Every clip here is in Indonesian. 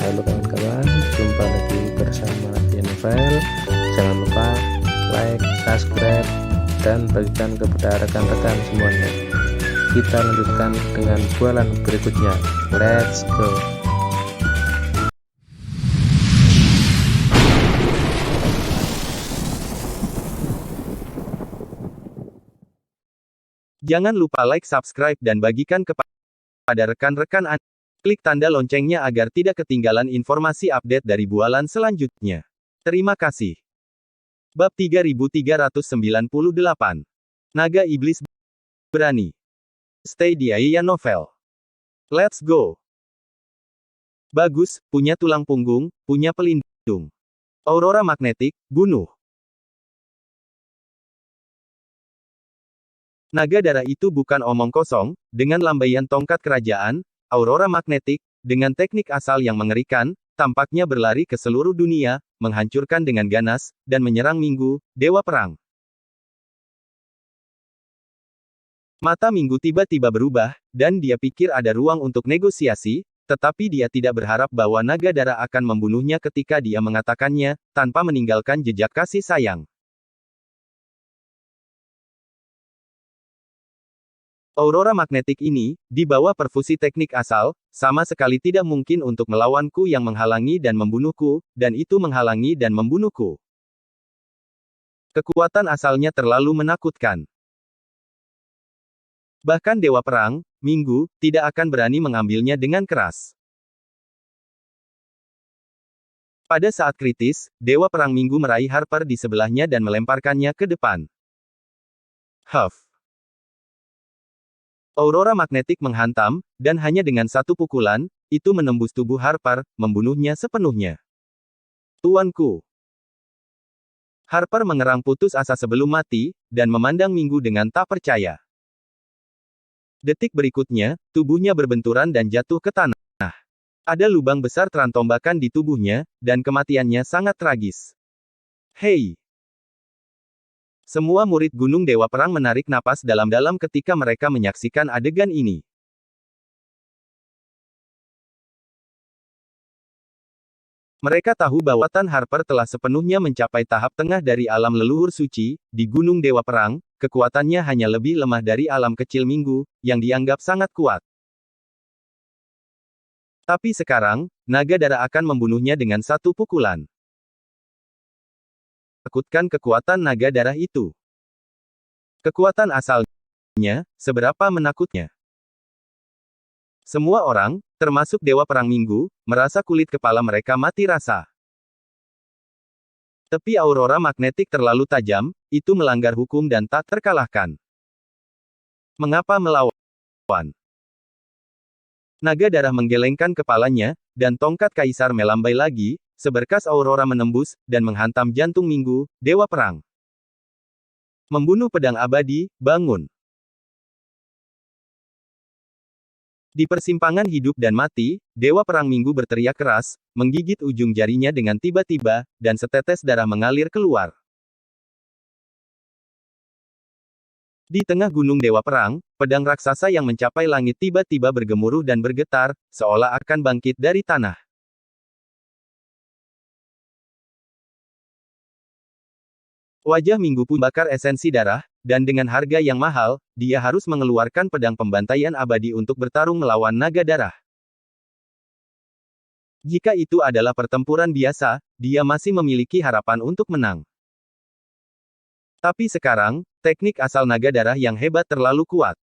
Halo kawan-kawan, jumpa lagi bersama Novel. Jangan lupa like, subscribe, dan bagikan kepada rekan-rekan semuanya. Kita lanjutkan dengan bualan berikutnya. Let's go. Jangan lupa like, subscribe, dan bagikan kepada rekan-rekan Anda. Klik tanda loncengnya agar tidak ketinggalan informasi update dari bualan selanjutnya. Terima kasih. Bab 3398. Naga Iblis Berani. Stay di Aiya Novel. Let's go. Bagus, punya tulang punggung, punya pelindung. Aurora magnetik, bunuh. Naga darah itu bukan omong kosong, dengan lambaian tongkat kerajaan, aurora magnetik, dengan teknik asal yang mengerikan, tampaknya berlari ke seluruh dunia, menghancurkan dengan ganas, dan menyerang Minggu, Dewa Perang. Mata Minggu tiba-tiba berubah, dan dia pikir ada ruang untuk negosiasi, tetapi dia tidak berharap bahwa naga darah akan membunuhnya ketika dia mengatakannya, tanpa meninggalkan jejak kasih sayang. Aurora magnetik ini, di bawah perfusi teknik asal, sama sekali tidak mungkin untuk melawanku yang menghalangi dan membunuhku, dan itu menghalangi dan membunuhku. Kekuatan asalnya terlalu menakutkan. Bahkan Dewa Perang, Minggu, tidak akan berani mengambilnya dengan keras. Pada saat kritis, Dewa Perang Minggu meraih Harper di sebelahnya dan melemparkannya ke depan. Huff. Aurora magnetik menghantam, dan hanya dengan satu pukulan, itu menembus tubuh Harper, membunuhnya sepenuhnya. Tuanku. Harper mengerang putus asa sebelum mati, dan memandang Minggu dengan tak percaya. Detik berikutnya, tubuhnya berbenturan dan jatuh ke tanah. Ada lubang besar terantombakan di tubuhnya, dan kematiannya sangat tragis. Hei! Semua murid Gunung Dewa Perang menarik napas dalam-dalam ketika mereka menyaksikan adegan ini. Mereka tahu bahwa Tan Harper telah sepenuhnya mencapai tahap tengah dari alam leluhur suci, di Gunung Dewa Perang, kekuatannya hanya lebih lemah dari alam kecil Minggu, yang dianggap sangat kuat. Tapi sekarang, naga darah akan membunuhnya dengan satu pukulan. Takutkan kekuatan naga darah itu. Kekuatan asalnya, seberapa menakutnya. Semua orang, termasuk Dewa Perang Minggu, merasa kulit kepala mereka mati rasa. Tepi aurora magnetik terlalu tajam, itu melanggar hukum dan tak terkalahkan. Mengapa melawan? Naga darah menggelengkan kepalanya, dan tongkat kaisar melambai lagi, seberkas aurora menembus, dan menghantam jantung Minggu, Dewa Perang. Membunuh pedang abadi, bangun. Di persimpangan hidup dan mati, Dewa Perang Minggu berteriak keras, menggigit ujung jarinya dengan tiba-tiba, dan setetes darah mengalir keluar. Di tengah gunung Dewa Perang, pedang raksasa yang mencapai langit tiba-tiba bergemuruh dan bergetar, seolah akan bangkit dari tanah. Wajah Minggu pun bakar esensi darah, dan dengan harga yang mahal, dia harus mengeluarkan pedang pembantaian abadi untuk bertarung melawan naga darah. Jika itu adalah pertempuran biasa, dia masih memiliki harapan untuk menang. Tapi sekarang, teknik asal naga darah yang hebat terlalu kuat.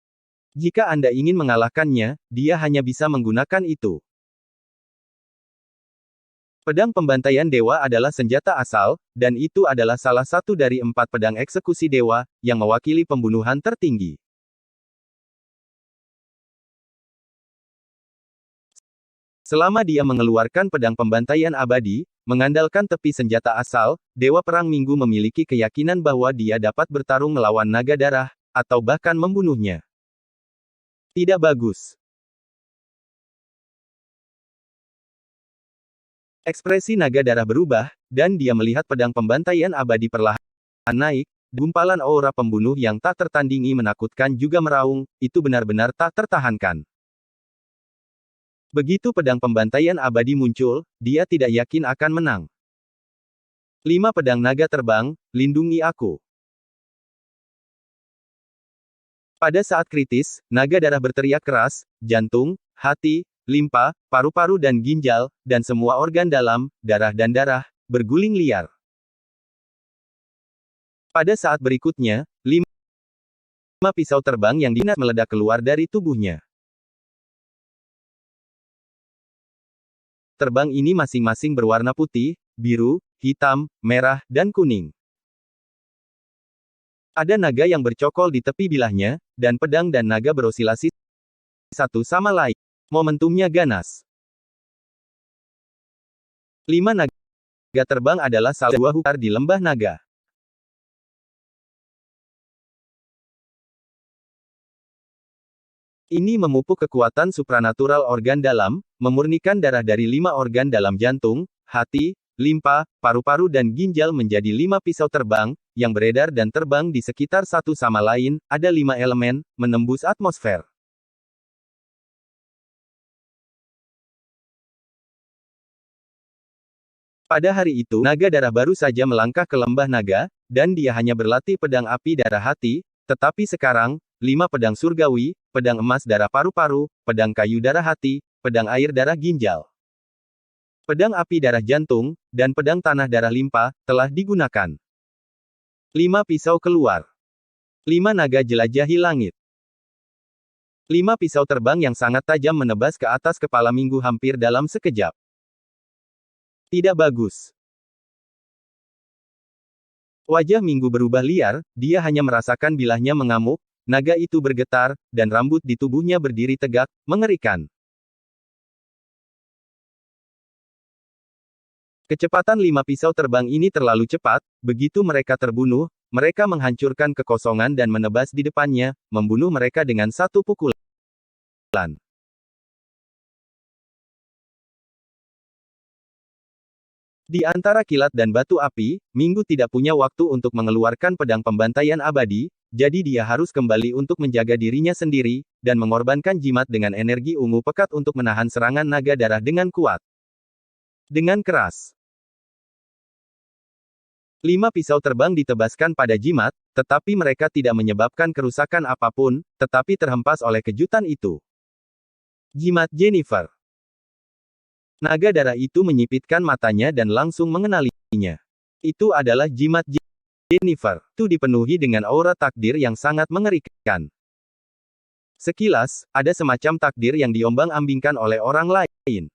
Jika Anda ingin mengalahkannya, dia hanya bisa menggunakan itu. Pedang pembantaian dewa adalah senjata asal, dan itu adalah salah satu dari 4 pedang eksekusi dewa, yang mewakili pembunuhan tertinggi. Selama dia mengeluarkan pedang pembantaian abadi, mengandalkan tepi senjata asal, Dewa Perang Minggu memiliki keyakinan bahwa dia dapat bertarung melawan naga darah, atau bahkan membunuhnya. Tidak bagus. Ekspresi naga darah berubah, dan dia melihat pedang pembantaian abadi perlahan naik, gumpalan aura pembunuh yang tak tertandingi menakutkan juga meraung, itu benar-benar tak tertahankan. Begitu pedang pembantaian abadi muncul, dia tidak yakin akan menang. 5 pedang naga terbang, lindungi aku. Pada saat kritis, naga darah berteriak keras, jantung, hati, limpa, paru-paru dan ginjal, dan semua organ dalam, darah, berguling liar. Pada saat berikutnya, 5 pisau terbang yang dinas meledak keluar dari tubuhnya. Terbang ini masing-masing berwarna putih, biru, hitam, merah, dan kuning. Ada naga yang bercokol di tepi bilahnya, dan pedang dan naga berosilasi satu sama lain. Momentumnya ganas. 5 naga terbang adalah salah dua hukar di lembah naga. Ini memupuk kekuatan supranatural organ dalam, memurnikan darah dari 5 organ dalam jantung, hati, limpa, paru-paru dan ginjal menjadi 5 pisau terbang, yang beredar dan terbang di sekitar satu sama lain, ada 5 elemen, menembus atmosfer. Pada hari itu, naga darah baru saja melangkah ke lembah naga, dan dia hanya berlatih pedang api darah hati, tetapi sekarang, 5 pedang surgawi, pedang emas darah paru-paru, pedang kayu darah hati, pedang air darah ginjal, pedang api darah jantung, dan pedang tanah darah limpa, telah digunakan. 5 pisau keluar. 5 naga jelajahi langit. 5 pisau terbang yang sangat tajam menebas ke atas kepala Minggu hampir dalam sekejap. Tidak bagus. Wajah Minggu berubah liar, dia hanya merasakan bilahnya mengamuk, naga itu bergetar, dan rambut di tubuhnya berdiri tegak, mengerikan. Kecepatan 5 pisau terbang ini terlalu cepat, begitu mereka terbunuh, mereka menghancurkan kekosongan dan menebas di depannya, membunuh mereka dengan satu pukulan. Di antara kilat dan batu api, Minggu tidak punya waktu untuk mengeluarkan pedang pembantaian abadi, jadi dia harus kembali untuk menjaga dirinya sendiri, dan mengorbankan jimat dengan energi ungu pekat untuk menahan serangan naga darah dengan kuat. Dengan keras. 5 pisau terbang ditebaskan pada jimat, tetapi mereka tidak menyebabkan kerusakan apapun, tetapi terhempas oleh kejutan itu. Jimat Jennifer. Naga darah itu menyipitkan matanya dan langsung mengenalinya. Itu adalah jimat Jennifer. Itu dipenuhi dengan aura takdir yang sangat mengerikan. Sekilas, ada semacam takdir yang diombang-ambingkan oleh orang lain.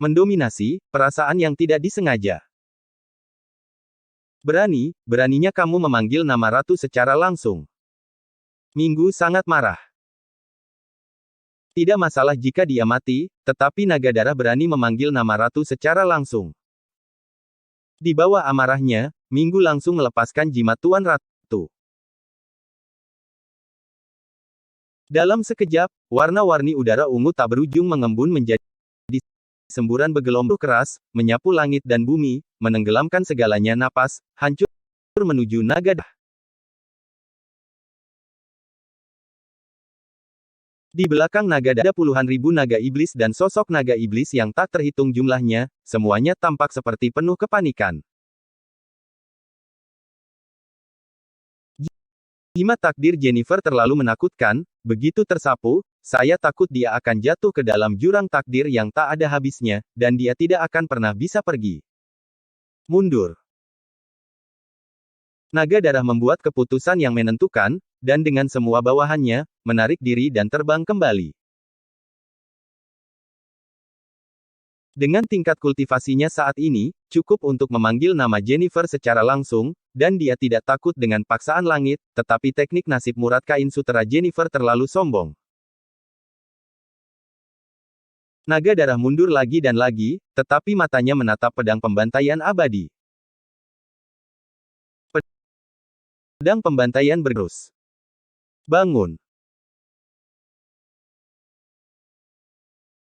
Mendominasi, perasaan yang tidak disengaja. Beraninya kamu memanggil nama ratu secara langsung. Minggu sangat marah. Tidak masalah jika dia mati, tetapi naga darah berani memanggil nama ratu secara langsung. Di bawah amarahnya, Minggu langsung melepaskan jimat Tuan Ratu. Dalam sekejap, warna-warni udara ungu tak berujung mengembun menjadi semburan bergelombang keras, menyapu langit dan bumi, menenggelamkan segalanya napas, hancur menuju naga darah. Di belakang naga darah ada puluhan ribu naga iblis dan sosok naga iblis yang tak terhitung jumlahnya, semuanya tampak seperti penuh kepanikan. Jimat takdir Jennifer terlalu menakutkan, begitu tersapu, saya takut dia akan jatuh ke dalam jurang takdir yang tak ada habisnya, dan dia tidak akan pernah bisa pergi. Mundur. Naga darah membuat keputusan yang menentukan, dan dengan semua bawahannya, menarik diri dan terbang kembali. Dengan tingkat kultivasinya saat ini, cukup untuk memanggil nama Jennifer secara langsung, dan dia tidak takut dengan paksaan langit, tetapi teknik nasib murad kain sutera Jennifer terlalu sombong. Naga darah mundur lagi dan lagi, tetapi matanya menatap pedang pembantaian abadi. Pedang pembantaian bergerus. Bangun.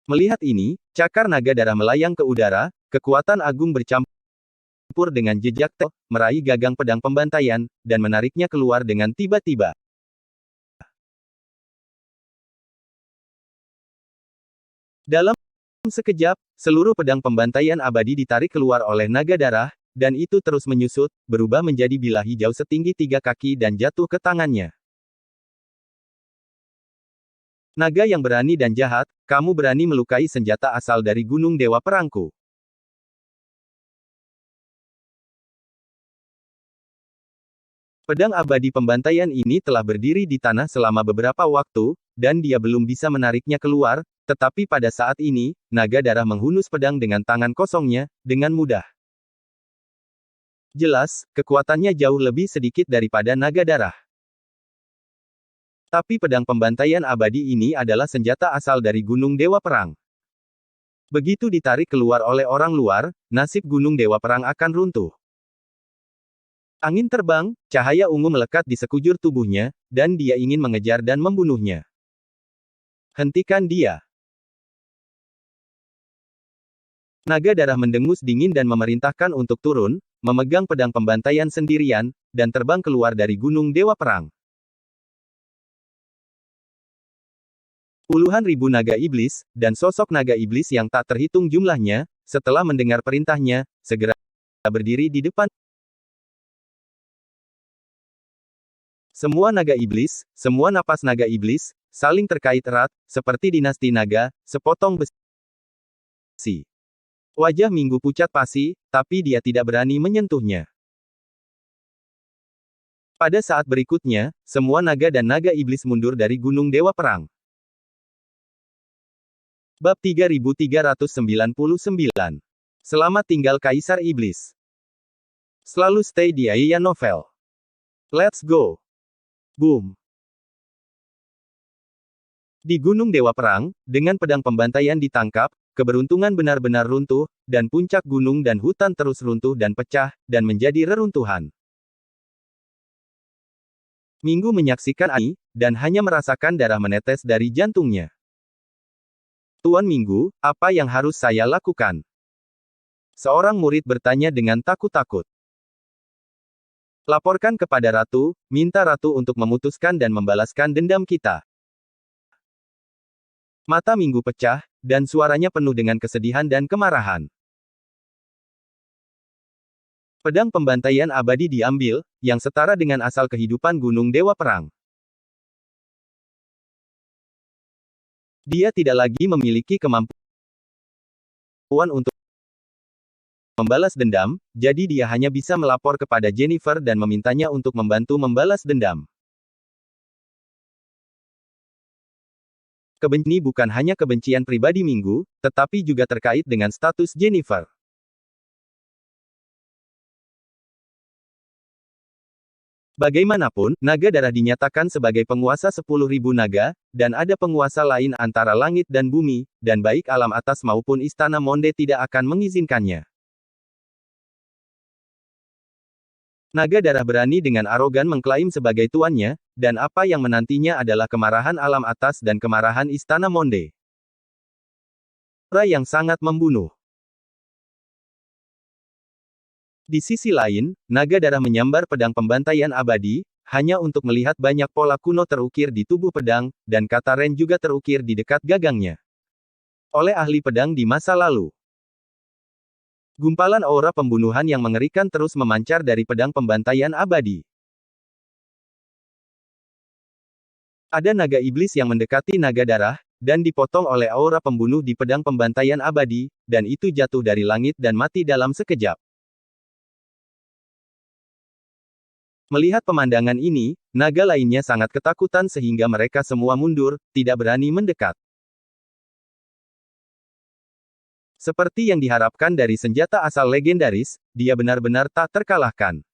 Melihat ini, cakar naga darah melayang ke udara, kekuatan agung bercampur dengan jejak tel, meraih gagang pedang pembantaian, dan menariknya keluar dengan tiba-tiba. Dalam Sekejap, seluruh pedang pembantaian abadi ditarik keluar oleh naga darah, dan itu terus menyusut, berubah menjadi bilah hijau setinggi 3 kaki dan jatuh ke tangannya. Naga yang berani dan jahat, kamu berani melukai senjata asal dari Gunung Dewa Perangku. Pedang abadi pembantaian ini telah berdiri di tanah selama beberapa waktu, dan dia belum bisa menariknya keluar, tetapi pada saat ini, naga darah menghunus pedang dengan tangan kosongnya, dengan mudah. Jelas, kekuatannya jauh lebih sedikit daripada naga darah. Tapi pedang pembantaian abadi ini adalah senjata asal dari Gunung Dewa Perang. Begitu ditarik keluar oleh orang luar, nasib Gunung Dewa Perang akan runtuh. Angin terbang, cahaya ungu melekat di sekujur tubuhnya, dan dia ingin mengejar dan membunuhnya. Hentikan dia. Naga darah mendengus dingin dan memerintahkan untuk turun, memegang pedang pembantaian sendirian, dan terbang keluar dari Gunung Dewa Perang. Puluhan ribu naga iblis, dan sosok naga iblis yang tak terhitung jumlahnya, setelah mendengar perintahnya, segera berdiri di depan. Semua naga iblis, semua napas naga iblis, saling terkait erat, seperti dinasti naga, sepotong besi. Wajah Minggu pucat pasi, tapi dia tidak berani menyentuhnya. Pada saat berikutnya, semua naga dan naga iblis mundur dari Gunung Dewa Perang. Bab 3399. Selamat tinggal Kaisar Iblis. Selalu stay di Aya Novel. Let's go. Boom. Di Gunung Dewa Perang, dengan pedang pembantaian ditangkap, keberuntungan benar-benar runtuh, dan puncak gunung dan hutan terus runtuh dan pecah, dan menjadi reruntuhan. Minggu menyaksikan ini, dan hanya merasakan darah menetes dari jantungnya. Tuan Minggu, apa yang harus saya lakukan? Seorang murid bertanya dengan takut-takut. Laporkan kepada Ratu, minta Ratu untuk memutuskan dan membalaskan dendam kita. Mata Minggu pecah, dan suaranya penuh dengan kesedihan dan kemarahan. Pedang pembantaian abadi diambil, yang setara dengan asal kehidupan Gunung Dewa Perang. Dia tidak lagi memiliki kemampuan untuk membalas dendam, jadi dia hanya bisa melapor kepada Jennifer dan memintanya untuk membantu membalas dendam. Kebencian ini bukan hanya kebencian pribadi Minggu, tetapi juga terkait dengan status Jennifer. Bagaimanapun, naga darah dinyatakan sebagai penguasa 10.000 naga, dan ada penguasa lain antara langit dan bumi, dan baik alam atas maupun istana Monde tidak akan mengizinkannya. Naga darah berani dengan arogan mengklaim sebagai tuannya, dan apa yang menantinya adalah kemarahan alam atas dan kemarahan istana Monde. Aura yang sangat membunuh. Di sisi lain, naga darah menyambar pedang pembantaian abadi, hanya untuk melihat banyak pola kuno terukir di tubuh pedang, dan kata Ren juga terukir di dekat gagangnya. Oleh ahli pedang di masa lalu. Gumpalan aura pembunuhan yang mengerikan terus memancar dari pedang pembantaian abadi. Ada naga iblis yang mendekati naga darah, dan dipotong oleh aura pembunuh di pedang pembantaian abadi, dan itu jatuh dari langit dan mati dalam sekejap. Melihat pemandangan ini, naga lainnya sangat ketakutan sehingga mereka semua mundur, tidak berani mendekat. Seperti yang diharapkan dari senjata asal legendaris, dia benar-benar tak terkalahkan.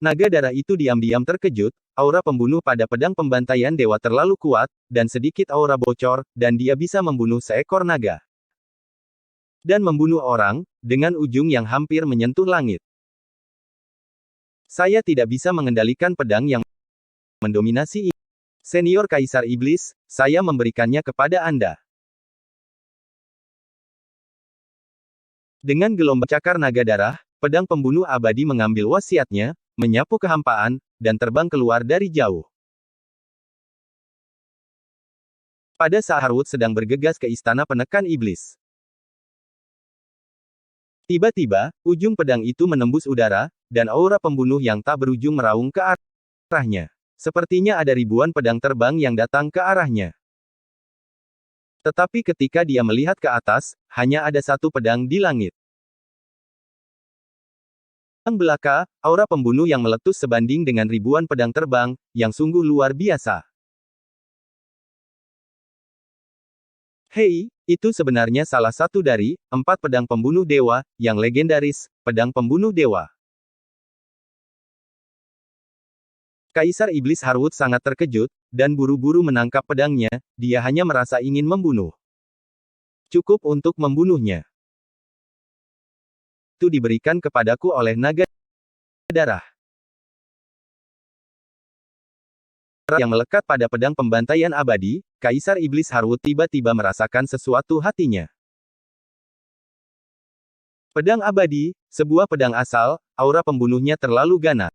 Naga darah itu diam-diam terkejut, aura pembunuh pada pedang pembantaian dewa terlalu kuat, dan sedikit aura bocor, dan dia bisa membunuh seekor naga. Dan membunuh orang, dengan ujung yang hampir menyentuh langit. Saya tidak bisa mengendalikan pedang yang mendominasi ini. Senior Kaisar Iblis, saya memberikannya kepada Anda. Dengan gelombang cakar naga darah, pedang pembunuh abadi mengambil wasiatnya, menyapu kehampaan, dan terbang keluar dari jauh. Pada saat Harwood sedang bergegas ke istana penekan iblis, tiba-tiba, ujung pedang itu menembus udara, dan aura pembunuh yang tak berujung meraung ke arahnya. Sepertinya ada ribuan pedang terbang yang datang ke arahnya. Tetapi ketika dia melihat ke atas, hanya ada satu pedang di langit. Pedang belaka, aura pembunuh yang meletus sebanding dengan ribuan pedang terbang, yang sungguh luar biasa. Hei, itu sebenarnya salah satu dari 4 pedang pembunuh dewa, yang legendaris, pedang pembunuh dewa. Kaisar Iblis Harwood sangat terkejut, dan buru-buru menangkap pedangnya, dia hanya merasa ingin membunuh. Cukup untuk membunuhnya. Itu diberikan kepadaku oleh naga darah. Yang melekat pada pedang pembantaian abadi, Kaisar Iblis Harwood tiba-tiba merasakan sesuatu hatinya. Pedang abadi, sebuah pedang asal, aura pembunuhnya terlalu ganas.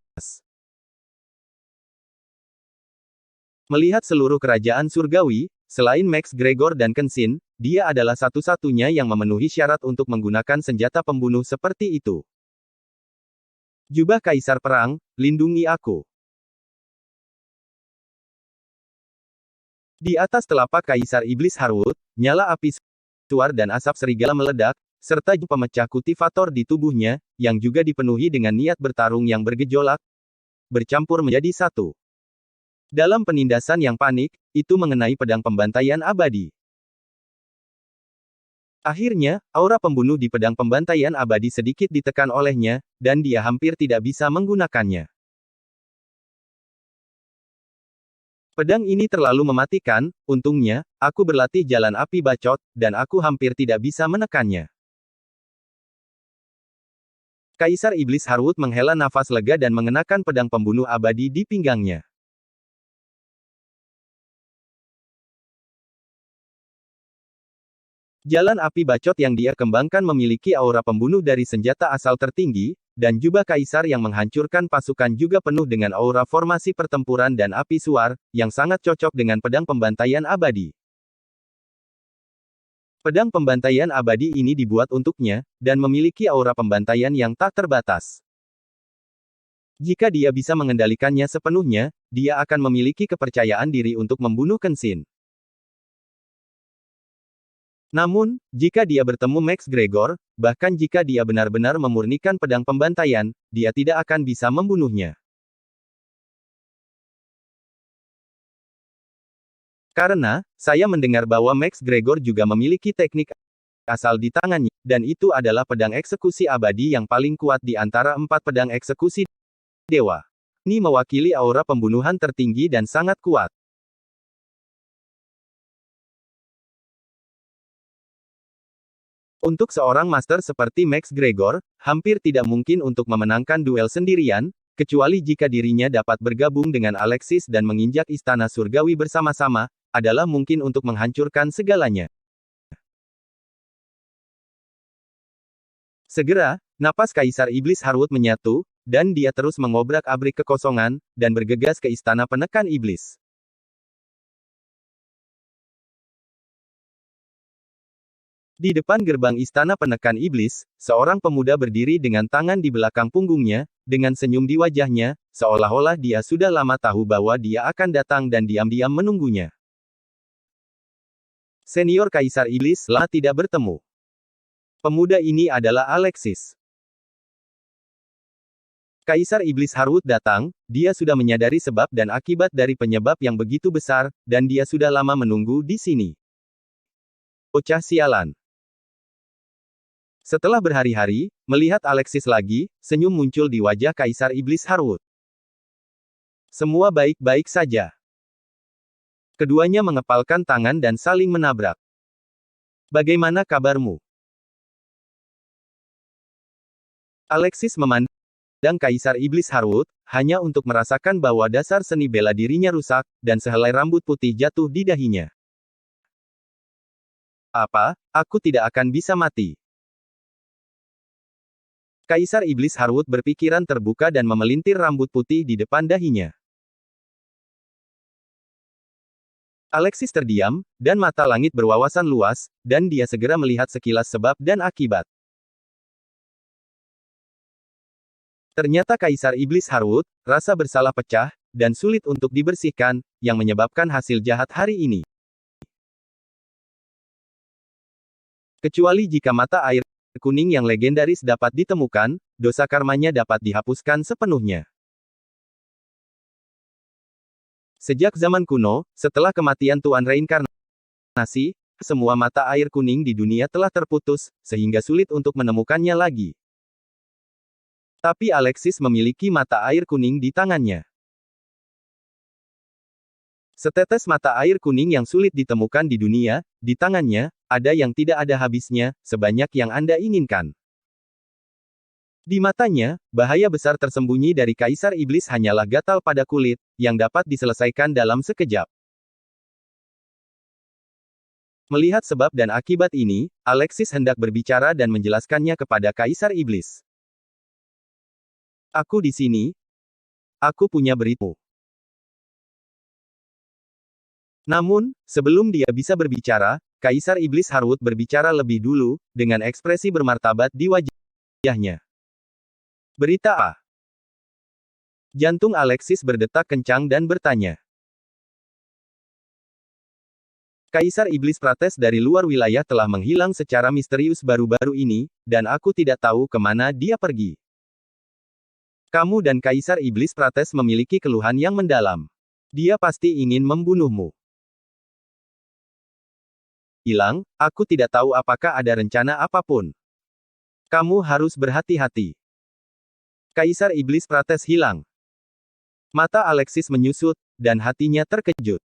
Melihat seluruh kerajaan surgawi, selain Max Gregor dan Kenshin, dia adalah satu-satunya yang memenuhi syarat untuk menggunakan senjata pembunuh seperti itu. Jubah Kaisar Perang, lindungi aku. Di atas telapak Kaisar Iblis Harwood, nyala api suar dan asap serigala meledak, serta pemecah kultivator di tubuhnya, yang juga dipenuhi dengan niat bertarung yang bergejolak, bercampur menjadi satu. Dalam penindasan yang panik, itu mengenai pedang pembantaian abadi. Akhirnya, aura pembunuh di pedang pembantaian abadi sedikit ditekan olehnya, dan dia hampir tidak bisa menggunakannya. Pedang ini terlalu mematikan, untungnya, aku berlatih jalan api bacot, dan aku hampir tidak bisa menekannya. Kaisar Iblis Harwood menghela nafas lega dan mengenakan pedang pembunuh abadi di pinggangnya. Jalan api bacot yang dia kembangkan memiliki aura pembunuh dari senjata asal tertinggi, dan jubah kaisar yang menghancurkan pasukan juga penuh dengan aura formasi pertempuran dan api suar, yang sangat cocok dengan pedang pembantaian abadi. Pedang pembantaian abadi ini dibuat untuknya, dan memiliki aura pembantaian yang tak terbatas. Jika dia bisa mengendalikannya sepenuhnya, dia akan memiliki kepercayaan diri untuk membunuh Kenshin. Namun, jika dia bertemu Max Gregor, bahkan jika dia benar-benar memurnikan pedang pembantaian, dia tidak akan bisa membunuhnya. Karena, saya mendengar bahwa Max Gregor juga memiliki teknik asal di tangannya, dan itu adalah pedang eksekusi abadi yang paling kuat di antara 4 pedang eksekusi dewa. Ini mewakili aura pembunuhan tertinggi dan sangat kuat. Untuk seorang master seperti Max Gregor, hampir tidak mungkin untuk memenangkan duel sendirian, kecuali jika dirinya dapat bergabung dengan Alexis dan menginjak istana surgawi bersama-sama, adalah mungkin untuk menghancurkan segalanya. Segera, napas Kaisar Iblis Harwood menyatu, dan dia terus mengobrak-abrik kekosongan, dan bergegas ke istana penekan iblis. Di depan gerbang istana penekan iblis, seorang pemuda berdiri dengan tangan di belakang punggungnya, dengan senyum di wajahnya, seolah-olah dia sudah lama tahu bahwa dia akan datang dan diam-diam menunggunya. Senior Kaisar Iblis lama tidak bertemu. Pemuda ini adalah Alexis. Kaisar Iblis Harwood datang, dia sudah menyadari sebab dan akibat dari penyebab yang begitu besar, dan dia sudah lama menunggu di sini. Bocah sialan. Setelah berhari-hari, melihat Alexis lagi, senyum muncul di wajah Kaisar Iblis Harwood. Semua baik-baik saja. Keduanya mengepalkan tangan dan saling menabrak. Bagaimana kabarmu? Alexis memandang Kaisar Iblis Harwood, hanya untuk merasakan bahwa dasar seni bela dirinya rusak, dan sehelai rambut putih jatuh di dahinya. Apa, aku tidak akan bisa mati. Kaisar Iblis Harwood berpikiran terbuka dan memelintir rambut putih di depan dahinya. Alexis terdiam, dan mata langit berwawasan luas, dan dia segera melihat sekilas sebab dan akibat. Ternyata Kaisar Iblis Harwood, rasa bersalah pecah, dan sulit untuk dibersihkan, yang menyebabkan hasil jahat hari ini. Kecuali jika mata air kuning yang legendaris dapat ditemukan, dosa karmanya dapat dihapuskan sepenuhnya. Sejak zaman kuno, setelah kematian Tuan Reinkarnasi, semua mata air kuning di dunia telah terputus, sehingga sulit untuk menemukannya lagi. Tapi Alexis memiliki mata air kuning di tangannya. Setetes mata air kuning yang sulit ditemukan di dunia, di tangannya, ada yang tidak ada habisnya, sebanyak yang Anda inginkan. Di matanya, bahaya besar tersembunyi dari Kaisar Iblis hanyalah gatal pada kulit, yang dapat diselesaikan dalam sekejap. Melihat sebab dan akibat ini, Alexis hendak berbicara dan menjelaskannya kepada Kaisar Iblis. Aku di sini. Aku punya berita. Namun, sebelum dia bisa berbicara, Kaisar Iblis Harwood berbicara lebih dulu, dengan ekspresi bermartabat di wajahnya. Berita apa? Jantung Alexis berdetak kencang dan bertanya. Kaisar Iblis Prates dari luar wilayah telah menghilang secara misterius baru-baru ini, dan aku tidak tahu kemana dia pergi. Kamu dan Kaisar Iblis Prates memiliki keluhan yang mendalam. Dia pasti ingin membunuhmu. Hilang, aku tidak tahu apakah ada rencana apapun. Kamu harus berhati-hati. Kaisar Iblis Prates hilang. Mata Alexis menyusut, dan hatinya terkejut.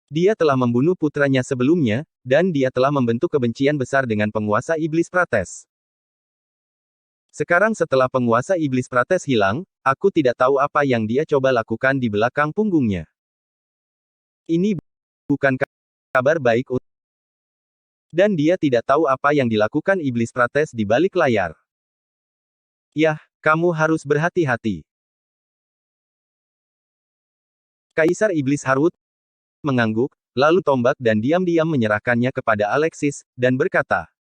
Dia telah membunuh putranya sebelumnya, dan dia telah membentuk kebencian besar dengan penguasa Iblis Prates. Sekarang setelah penguasa Iblis Prates hilang, aku tidak tahu apa yang dia coba lakukan di belakang punggungnya. Ini bukan kabar baik untuk. Dan dia tidak tahu apa yang dilakukan Iblis Prates di balik layar. Yah, kamu harus berhati-hati. Kaisar Iblis Harwood mengangguk, lalu tombak dan diam-diam menyerahkannya kepada Alexis, dan berkata,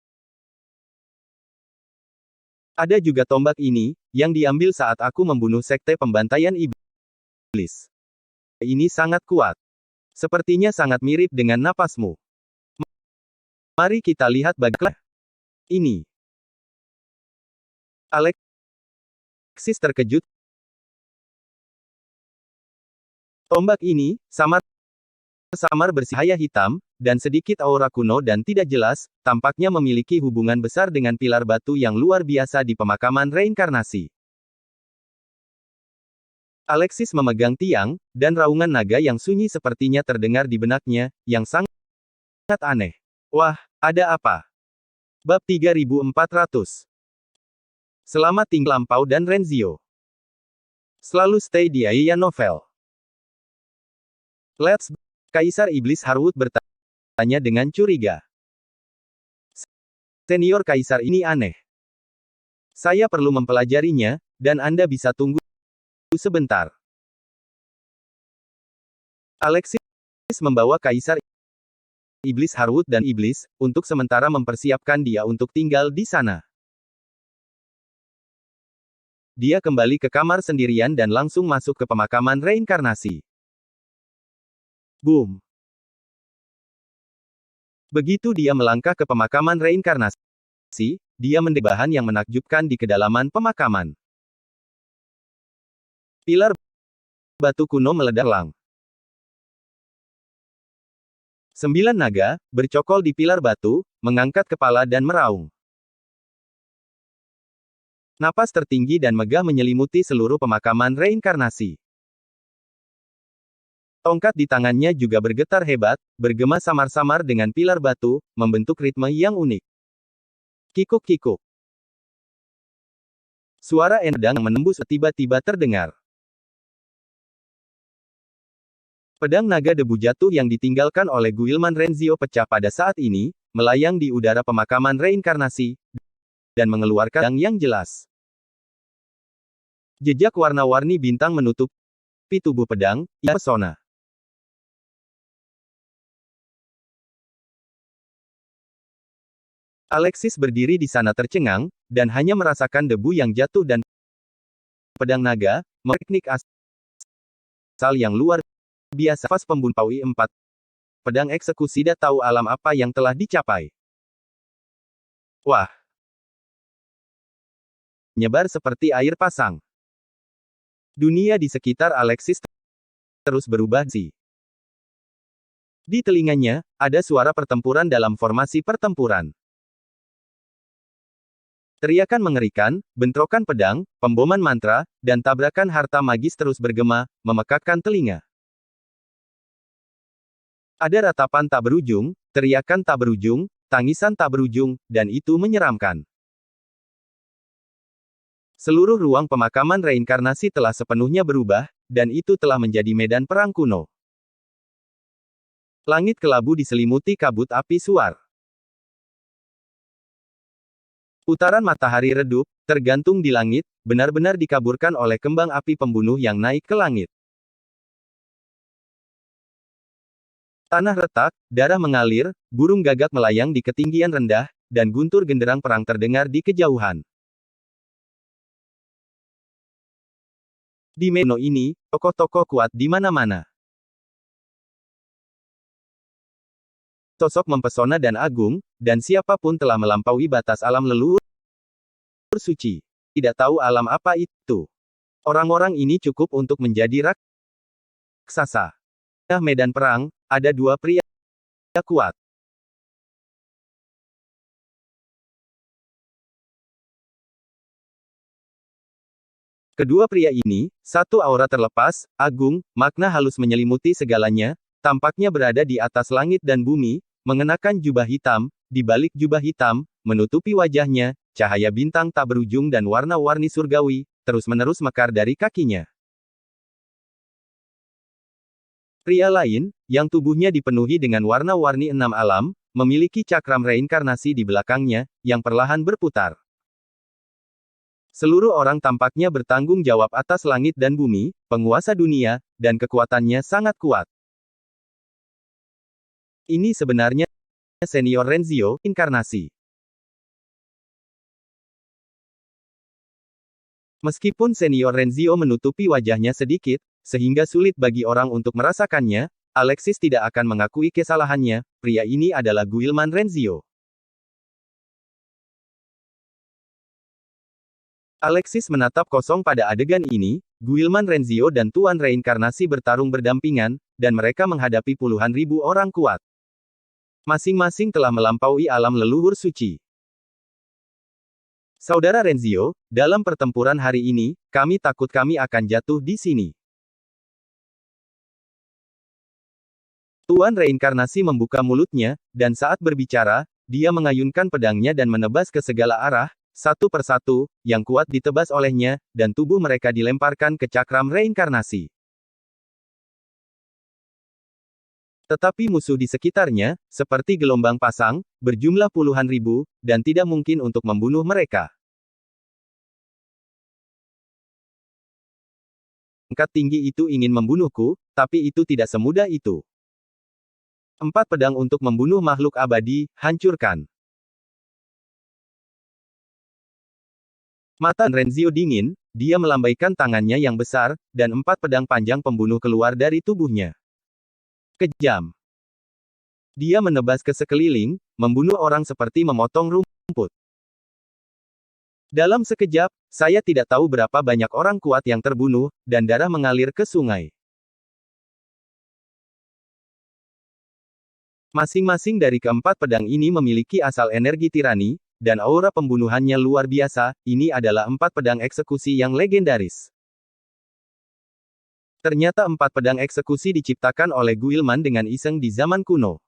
ada juga tombak ini, yang diambil saat aku membunuh sekte pembantaian iblis. Ini sangat kuat. Sepertinya sangat mirip dengan napasmu. Mari kita lihat bagaimana ini. Alexis terkejut. Tombak ini, samar bersihaya hitam, dan sedikit aura kuno dan tidak jelas, tampaknya memiliki hubungan besar dengan pilar batu yang luar biasa di pemakaman reinkarnasi. Alexis memegang tiang, dan raungan naga yang sunyi sepertinya terdengar di benaknya, yang sangat aneh. Wah, ada apa? Bab 3400. Selamat tinggal Lampau dan Renzio. Selalu stay di Aya Novel. Let's. Kaisar Iblis Harwood bertanya dengan curiga. Senior Kaisar ini aneh. Saya perlu mempelajarinya, dan Anda bisa tunggu sebentar. Alexis membawa Kaisar Iblis Harwood dan Iblis, untuk sementara mempersiapkan dia untuk tinggal di sana. Dia kembali ke kamar sendirian dan langsung masuk ke pemakaman reinkarnasi. Boom. Begitu dia melangkah ke pemakaman reinkarnasi, dia mendengar bahan yang menakjubkan di kedalaman pemakaman. Pilar batu kuno meledak lang. 9 naga, bercokol di pilar batu, mengangkat kepala dan meraung. Napas tertinggi dan megah menyelimuti seluruh pemakaman reinkarnasi. Tongkat di tangannya juga bergetar hebat, bergema samar-samar dengan pilar batu, membentuk ritme yang unik. Kikuk-kikuk. Suara endang menembus tiba-tiba terdengar. Pedang naga debu jatuh yang ditinggalkan oleh Guilman Renzio pecah pada saat ini, melayang di udara pemakaman reinkarnasi, dan mengeluarkan pedang yang jelas. Jejak warna-warni bintang menutupi tubuh pedang, yang pesona. Alexis berdiri di sana tercengang, dan hanya merasakan debu yang jatuh dan pedang naga, teknik asal yang luar biasa. Pas pembunuh Paui 4. Pedang eksekusi tidak tahu alam apa yang telah dicapai. Wah! Nyebar seperti air pasang. Dunia di sekitar Alexis terus berubah sih. Di telinganya, ada suara pertempuran dalam formasi pertempuran. Teriakan mengerikan, bentrokan pedang, pemboman mantra, dan tabrakan harta magis terus bergema, memekakkan telinga. Ada ratapan tak berujung, teriakan tak berujung, tangisan tak berujung, dan itu menyeramkan. Seluruh ruang pemakaman reinkarnasi telah sepenuhnya berubah, dan itu telah menjadi medan perang kuno. Langit kelabu diselimuti kabut api suar. Putaran matahari redup, tergantung di langit, benar-benar dikaburkan oleh kembang api pembunuh yang naik ke langit. Tanah retak, darah mengalir, burung gagak melayang di ketinggian rendah, dan guntur genderang perang terdengar di kejauhan. Di Meno ini, tokoh-tokoh kuat di mana-mana. Sosok mempesona dan agung, dan siapapun telah melampaui batas alam leluhur suci. Tidak tahu alam apa itu. Orang-orang ini cukup untuk menjadi raksasa. Di medan perang, ada dua pria kuat. Kedua pria ini, satu aura terlepas, agung, makna halus menyelimuti segalanya, tampaknya berada di atas langit dan bumi, mengenakan jubah hitam, di balik jubah hitam, menutupi wajahnya, cahaya bintang tak berujung dan warna-warni surgawi, terus-menerus mekar dari kakinya. Pria lain, yang tubuhnya dipenuhi dengan warna-warni enam alam, memiliki cakram reinkarnasi di belakangnya, yang perlahan berputar. Seluruh orang tampaknya bertanggung jawab atas langit dan bumi, penguasa dunia, dan kekuatannya sangat kuat. Ini sebenarnya Senior Renzio, inkarnasi. Meskipun Senior Renzio menutupi wajahnya sedikit, sehingga sulit bagi orang untuk merasakannya, Alexis tidak akan mengakui kesalahannya, pria ini adalah Guilman Renzio. Alexis menatap kosong pada adegan ini, Guilman Renzio dan Tuan Reinkarnasi bertarung berdampingan, dan mereka menghadapi puluhan ribu orang kuat. Masing-masing telah melampaui alam leluhur suci. Saudara Renzio, dalam pertempuran hari ini, kami takut kami akan jatuh di sini. Tuan Reinkarnasi membuka mulutnya, dan saat berbicara, dia mengayunkan pedangnya dan menebas ke segala arah, satu persatu, yang kuat ditebas olehnya, dan tubuh mereka dilemparkan ke cakram reinkarnasi. Tetapi musuh di sekitarnya, seperti gelombang pasang, berjumlah puluhan ribu, dan tidak mungkin untuk membunuh mereka. Pangkat tinggi itu ingin membunuhku, tapi itu tidak semudah itu. 4 pedang untuk membunuh makhluk abadi, hancurkan. Mata Renzio dingin, dia melambaikan tangannya yang besar, dan 4 pedang panjang pembunuh keluar dari tubuhnya. Kejam. Dia menebas ke sekeliling, membunuh orang seperti memotong rumput. Dalam sekejap, saya tidak tahu berapa banyak orang kuat yang terbunuh, dan darah mengalir ke sungai. Masing-masing dari keempat pedang ini memiliki asal energi tirani, dan aura pembunuhannya luar biasa. Ini adalah 4 pedang eksekusi yang legendaris. Ternyata 4 pedang eksekusi diciptakan oleh Guilman dengan iseng di zaman kuno.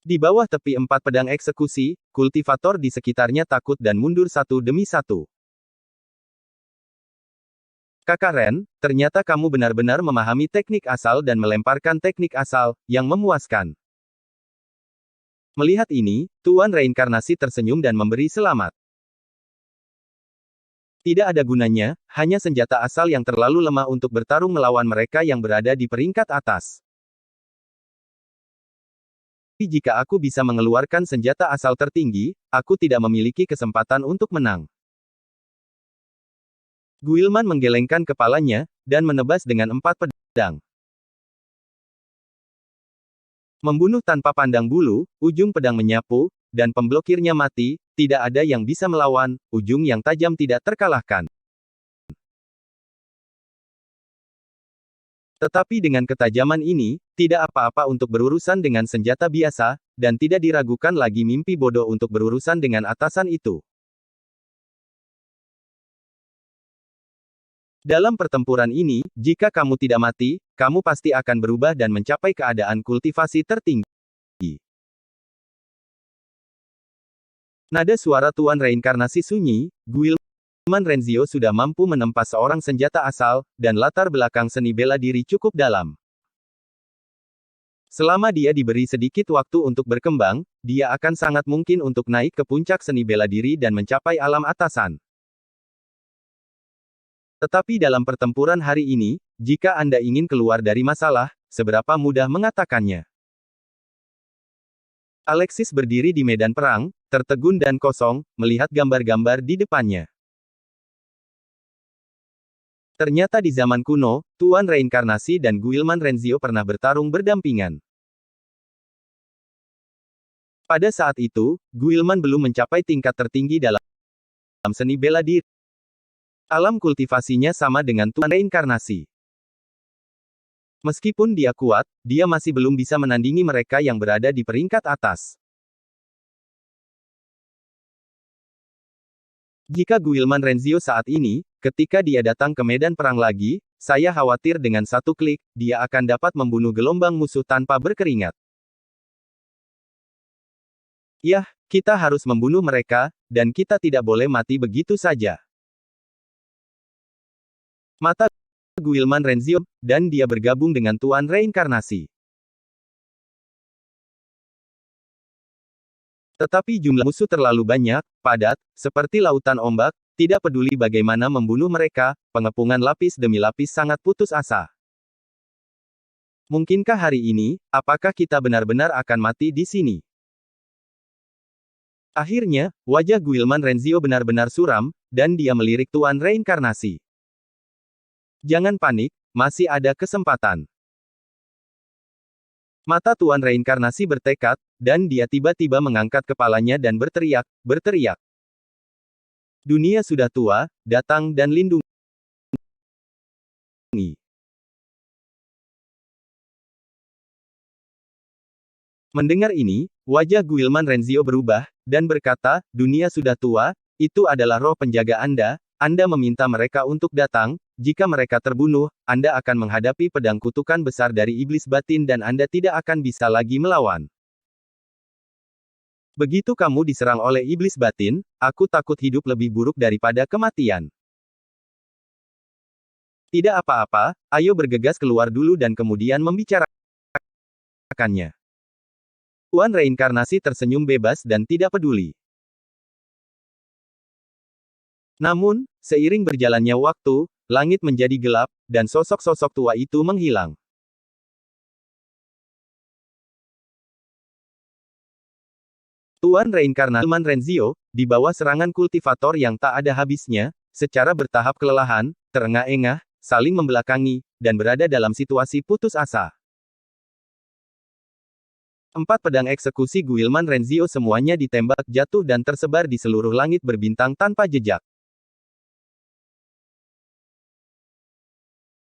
Di bawah tepi 4 pedang eksekusi, kultivator di sekitarnya takut dan mundur satu demi satu. Kakak Ren, ternyata kamu benar-benar memahami teknik asal dan melemparkan teknik asal, yang memuaskan. Melihat ini, Tuan Reinkarnasi tersenyum dan memberi selamat. Tidak ada gunanya, hanya senjata asal yang terlalu lemah untuk bertarung melawan mereka yang berada di peringkat atas. jika aku bisa mengeluarkan senjata asal tertinggi, aku tidak memiliki kesempatan untuk menang. Guilman menggelengkan kepalanya, dan menebas dengan 4 pedang. Membunuh tanpa pandang bulu, ujung pedang menyapu, dan pemblokirnya mati, tidak ada yang bisa melawan, ujung yang tajam tidak terkalahkan. Tetapi dengan ketajaman ini, tidak apa-apa untuk berurusan dengan senjata biasa, dan tidak diragukan lagi mimpi bodoh untuk berurusan dengan atasan itu. Dalam pertempuran ini, jika kamu tidak mati, kamu pasti akan berubah dan mencapai keadaan kultivasi tertinggi. Nada suara Tuan Reinkarnasi sunyi, Guilman Renzio sudah mampu menempa seorang senjata asal, dan latar belakang seni bela diri cukup dalam. Selama dia diberi sedikit waktu untuk berkembang, dia akan sangat mungkin untuk naik ke puncak seni bela diri dan mencapai alam atasan. Tetapi dalam pertempuran hari ini, jika Anda ingin keluar dari masalah, seberapa mudah mengatakannya? Alexis berdiri di medan perang, tertegun dan kosong, melihat gambar-gambar di depannya. Ternyata di zaman kuno, Tuan Reinkarnasi dan Guilman Renzio pernah bertarung berdampingan. Pada saat itu, Guilman belum mencapai tingkat tertinggi dalam seni bela diri. Alam kultivasinya sama dengan Tuan Reinkarnasi. Meskipun dia kuat, dia masih belum bisa menandingi mereka yang berada di peringkat atas. Jika Guilman Renzio saat ini, ketika dia datang ke medan perang lagi, saya khawatir dengan satu klik, dia akan dapat membunuh gelombang musuh tanpa berkeringat. Yah, kita harus membunuh mereka, dan kita tidak boleh mati begitu saja. Mata Guilman Renzio, dan dia bergabung dengan Tuan Reinkarnasi. Tetapi jumlah musuh terlalu banyak, padat, seperti lautan ombak, tidak peduli bagaimana membunuh mereka, pengepungan lapis demi lapis sangat putus asa. Mungkinkah hari ini, apakah kita benar-benar akan mati di sini? Akhirnya, wajah Guilman Renzio benar-benar suram, dan dia melirik Tuan Reinkarnasi. Jangan panik, masih ada kesempatan. Mata Tuan Reinkarnasi bertekad, dan dia tiba-tiba mengangkat kepalanya dan berteriak. Dunia sudah tua, datang dan lindungi. Mendengar ini, wajah Guilman Renzio berubah, dan berkata, dunia sudah tua, itu adalah roh penjaga Anda meminta mereka untuk datang, jika mereka terbunuh, Anda akan menghadapi pedang kutukan besar dari iblis batin dan Anda tidak akan bisa lagi melawan. Begitu kamu diserang oleh iblis batin, aku takut hidup lebih buruk daripada kematian. Tidak apa-apa, ayo bergegas keluar dulu dan kemudian membicarakannya. Tuan Reinkarnasi tersenyum bebas dan tidak peduli. Namun, seiring berjalannya waktu, langit menjadi gelap, dan sosok-sosok tua itu menghilang. Tuan Reinkarnasi Renzio, di bawah serangan kultivator yang tak ada habisnya, secara bertahap kelelahan, terengah-engah, saling membelakangi, dan berada dalam situasi putus asa. 4 pedang eksekusi Guilman Renzio semuanya ditembak jatuh dan tersebar di seluruh langit berbintang tanpa jejak.